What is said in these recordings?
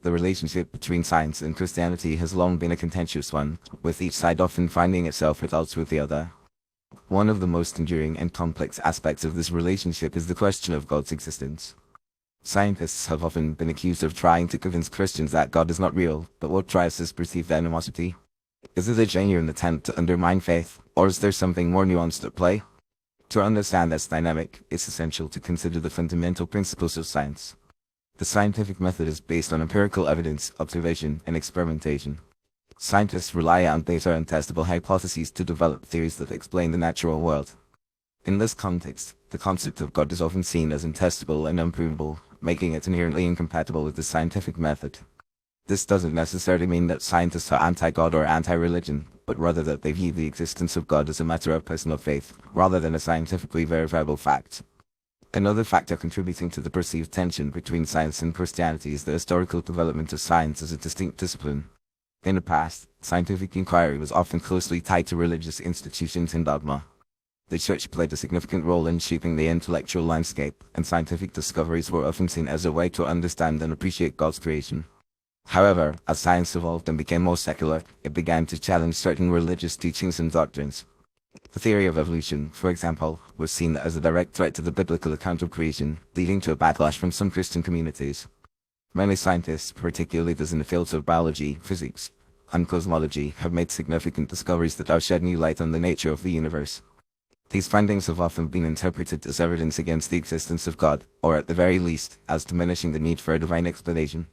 The relationship between science and Christianity has long been a contentious one, with each side often finding itself at odds with the other. One of the most enduring and complex aspects of this relationship is the question of God's existence. Scientists have often been accused of trying to convince Christians that God is not real, but what drives this perceived animosity? Is it a genuine attempt to undermine faith, or is there something more nuanced at play? To understand this dynamic, it's essential to consider the fundamental principles of science. The scientific method is based on empirical evidence, observation, and experimentation. Scientists rely on data and testable hypotheses to develop theories that explain the natural world. In this context, the concept of God is often seen as untestable and unprovable, making it inherently incompatible with the scientific method. This doesn't necessarily mean that scientists are anti-God or anti-religion, but rather that they view the existence of God as a matter of personal faith, rather than a scientifically verifiable fact. Another factor contributing to the perceived tension between science and Christianity is the historical development of science as a distinct discipline. In the past, scientific inquiry was often closely tied to religious institutions and dogma. The Church played a significant role in shaping the intellectual landscape, and scientific discoveries were often seen as a way to understand and appreciate God's creation. However, as science evolved and became more secular, it began to challenge certain religious teachings and doctrines. The theory of evolution, for example, was seen as a direct threat to the biblical account of creation, leading to a backlash from some Christian communities. Many scientists, particularly those in the fields of biology, physics, and cosmology, have made significant discoveries that have shed new light on the nature of the universe. These findings have often been interpreted as evidence against the existence of God, or at the very least, as diminishing the need for a divine explanation.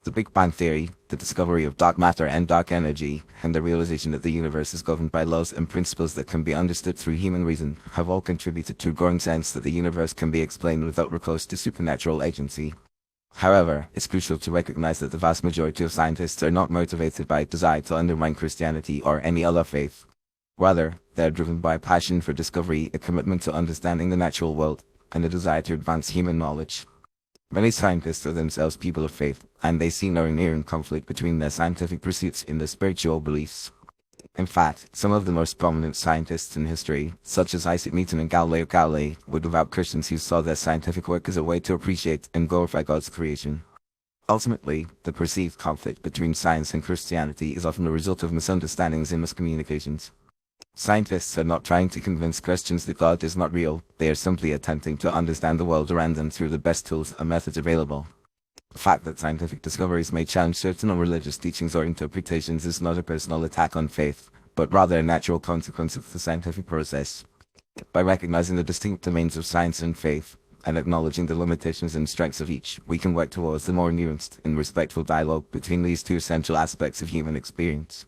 The Big Bang Theory, the discovery of dark matter and dark energy, and the realization that the universe is governed by laws and principles that can be understood through human reason, have all contributed to a growing sense that the universe can be explained without recourse to supernatural agency. However, it's crucial to recognize that the vast majority of scientists are not motivated by a desire to undermine Christianity or any other faith. Rather, they are driven by a passion for discovery, a commitment to understanding the natural world, and a desire to advance human knowledge. Many scientists are themselves people of faith, and they see no inherent conflict between their scientific pursuits and their spiritual beliefs. In fact, some of the most prominent scientists in history, such as Isaac Newton and Galileo Galilei, were devout Christians who saw their scientific work as a way to appreciate and glorify God's creation. Ultimately, the perceived conflict between science and Christianity is often a result of misunderstandings and miscommunications. Scientists are not trying to convince Christians that God is not real, they are simply attempting to understand the world around them through the best tools and methods available. The fact that scientific discoveries may challenge certain religious teachings or interpretations is not a personal attack on faith, but rather a natural consequence of the scientific process. By recognizing the distinct domains of science and faith, and acknowledging the limitations and strengths of each, we can work towards a more nuanced and respectful dialogue between these two essential aspects of human experience.